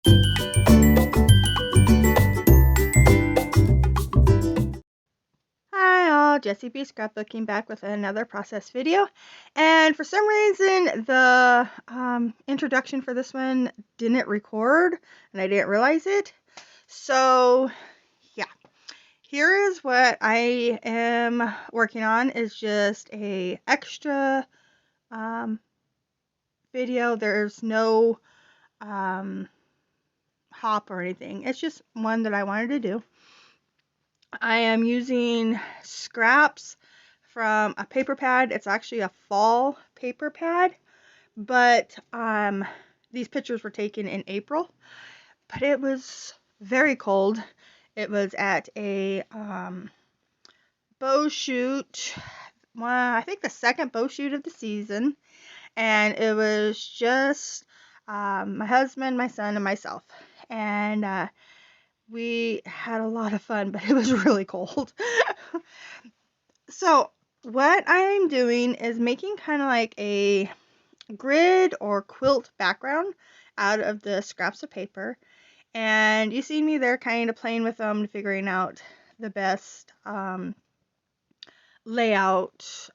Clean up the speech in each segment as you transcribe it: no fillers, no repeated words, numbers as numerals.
Hi all, Jessie B Scrapbooking back with another process video. And for some reason, the introduction for this one didn't record, and I didn't realize it. So, yeah, here is what I am working on. Is just a extra video. There's no hop or anything. It's just one that I wanted to do. I am using scraps from a paper pad. It's actually a fall paper pad, but these pictures were taken in April, but it was very cold. It was at a bow shoot, well, I think the second bow shoot of the season, and it was just my husband, my son, and myself, and we had a lot of fun, but it was really cold. So what I'm doing is making kind of like a grid or quilt background out of the scraps of paper. And you see me there kind of playing with them, figuring out the best layout,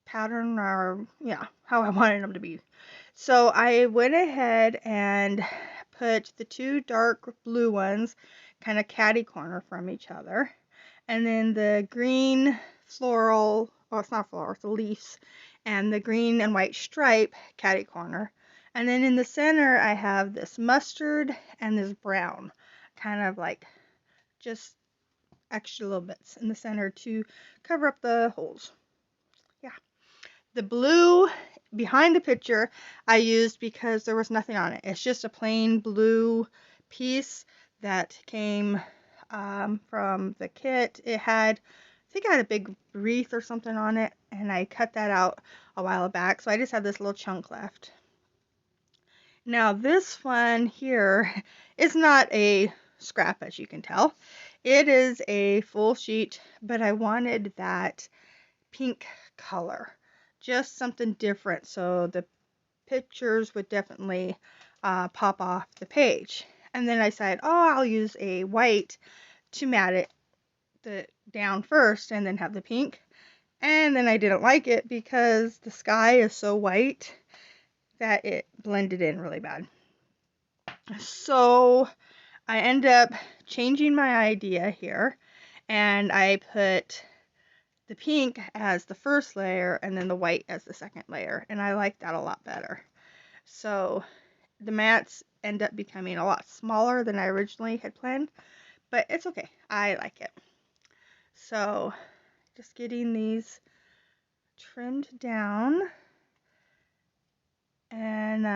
pattern, or yeah, how I wanted them to be. So I went ahead and put the two dark blue ones kind of catty corner from each other. And then the green floral, oh, it's not floral, it's the leaves, and the green and white stripe catty corner. And then in the center, I have this mustard and this brown, kind of like just extra little bits in the center to cover up the holes. Yeah. The blue behind the picture I used because there was nothing on it. It's just a plain blue piece that came from the kit. It had, I think it had a big wreath or something on it, and I cut that out a while back, so I just have this little chunk left. Now this one here is not a scrap, as you can tell. It is a full sheet, but I wanted that pink color, just something different, so the pictures would definitely pop off the page. And then I decided, oh, I'll use a white to mat it down first and then have the pink. And then I didn't like it because the sky is so white that it blended in really bad. So I end up changing my idea here, and I put the pink as the first layer and then the white as the second layer, and I like that a lot better. So the mats end up becoming a lot smaller than I originally had planned, but it's okay. I like it. So just getting these trimmed down, and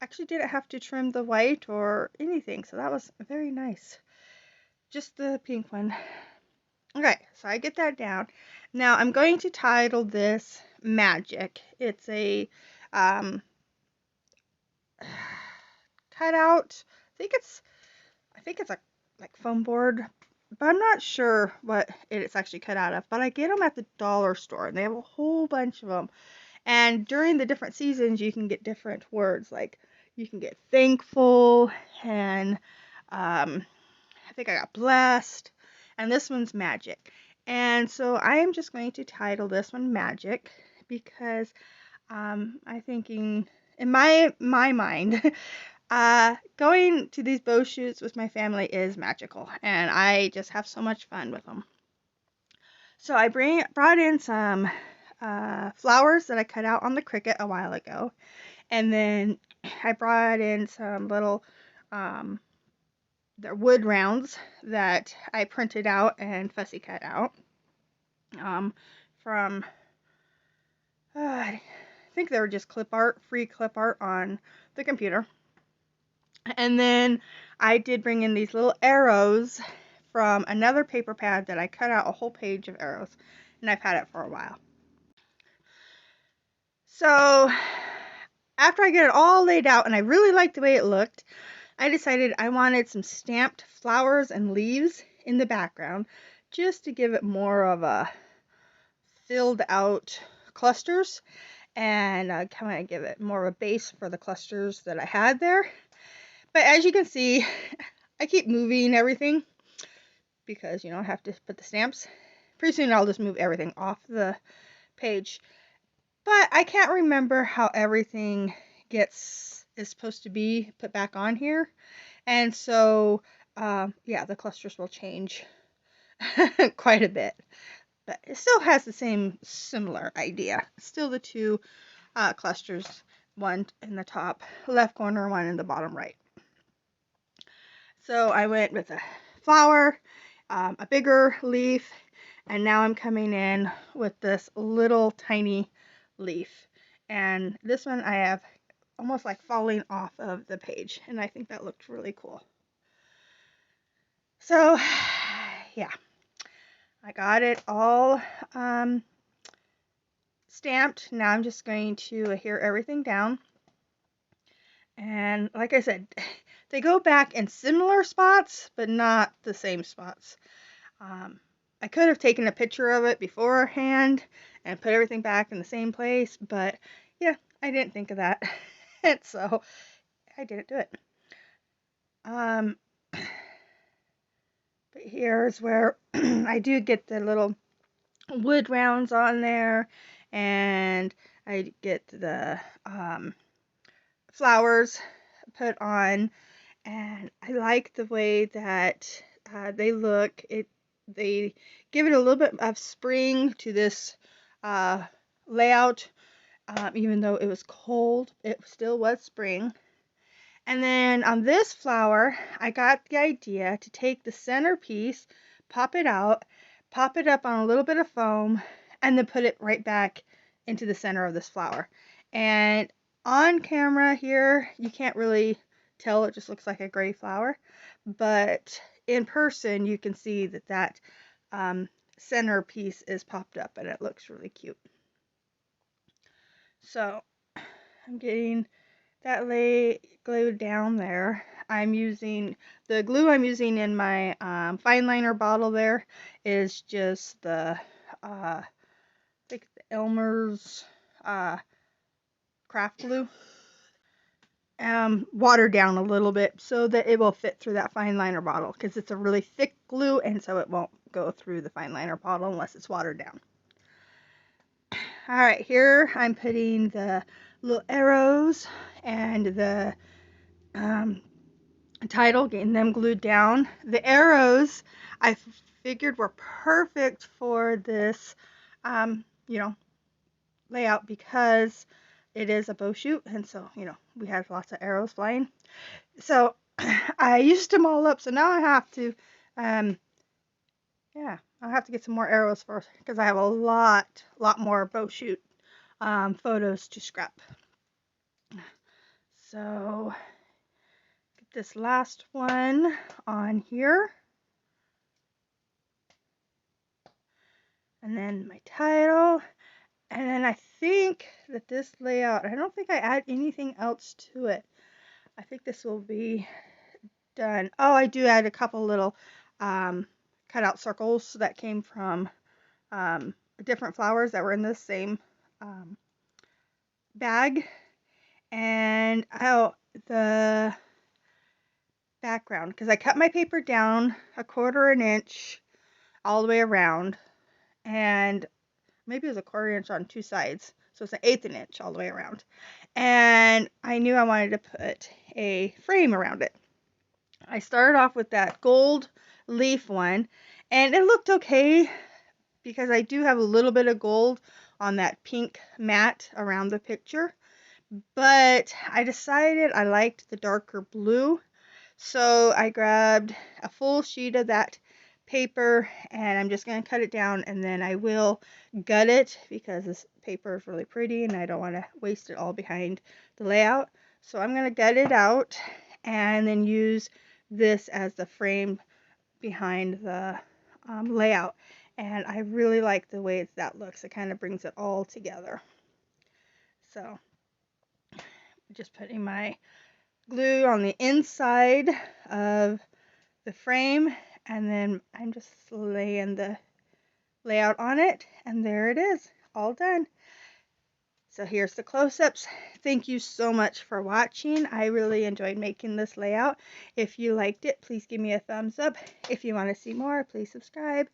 actually didn't have to trim the white or anything, so that was very nice. Just the pink one. Okay, so I get that down. Now I'm going to title this Magic. It's a cutout. I think it's a like foam board, but I'm not sure what it's actually cut out of. But I get them at the dollar store, and they have a whole bunch of them. And during the different seasons, you can get different words. Like you can get thankful, and I think I got blessed, and this one's magic. And so I am just going to title this one Magic because I'm thinking in my mind. Going to these bow shoots with my family is magical, and I just have so much fun with them. So I brought in some flowers that I cut out on the Cricut a while ago, and then I brought in some little the wood rounds that I printed out and fussy cut out from I think they were just free clip art on the computer. And then I did bring in these little arrows from another paper pad that I cut out a whole page of arrows, and I've had it for a while. So after I get it all laid out, and I really liked the way it looked, I decided I wanted some stamped flowers and leaves in the background just to give it more of a filled out clusters. and kind of give it more of a base for the clusters that I had there. But as you can see, I keep moving everything because, I have to put the stamps. Pretty soon I'll just move everything off the page. But I can't remember how everything is supposed to be put back on here. And so, yeah, the clusters will change quite a bit. But it still has the same similar idea. Still the two clusters, one in the top left corner, one in the bottom right. So I went with a flower, a bigger leaf, and now I'm coming in with this little tiny leaf. And this one I have almost like falling off of the page, and I think that looked really cool. So yeah, I got it all stamped. Now I'm just going to adhere everything down. And like I said, they go back in similar spots, but not the same spots. I could have taken a picture of it beforehand and put everything back in the same place, but yeah, I didn't think of that. And so I didn't do it. But here's where I do get the little wood rounds on there, and I get the flowers put on, and I like the way that they look. They give it a little bit of spring to this layout. Even though it was cold, it still was spring. And then on this flower, I got the idea to take the centerpiece, pop it out, pop it up on a little bit of foam, and then put it right back into the center of this flower. And on camera here, you can't really tell, it just looks like a gray flower. But in person, you can see that centerpiece is popped up, and it looks really cute. So I'm getting that glued down there. I'm using the glue I'm using in my fine liner bottle. There is just the I think the Elmer's craft glue, watered down a little bit so that it will fit through that fine liner bottle, because it's a really thick glue, and so it won't go through the fine liner bottle unless it's watered down. All right, here I'm putting the little arrows and the title, getting them glued down. The arrows I figured were perfect for this layout, because it is a bow shoot, and so we have lots of arrows flying. So I used them all up, so now I have to I'll have to get some more arrows first, because I have a lot more bow shoot photos to scrap. So get this last one on here, and then my title, and then I think that this layout, I don't think I add anything else to it. I think this will be done. Oh, I do add a couple little cutout circles that came from different flowers that were in the same bag. And the background, because I cut my paper down 1/4 inch all the way around, and maybe it was 1/4 inch on two sides, so it's 1/8 inch all the way around. And I knew I wanted to put a frame around it. I started off with that gold leaf one, and it looked okay, because I do have a little bit of gold on that pink mat around the picture. But I decided I liked the darker blue, so I grabbed a full sheet of that paper, and I'm just going to cut it down, and then I will gut it, because this paper is really pretty and I don't want to waste it all behind the layout. So I'm going to gut it out and then use this as the frame behind the layout. And I really like the way that looks. It kind of brings it all together. So just putting my glue on the inside of the frame, and then I'm just laying the layout on it, and there it is, all done. So here's the close-ups. Thank you so much for watching. I really enjoyed making this layout. If you liked it, please give me a thumbs up. If you want to see more, please subscribe.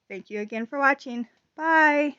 Thank you again for watching. Bye.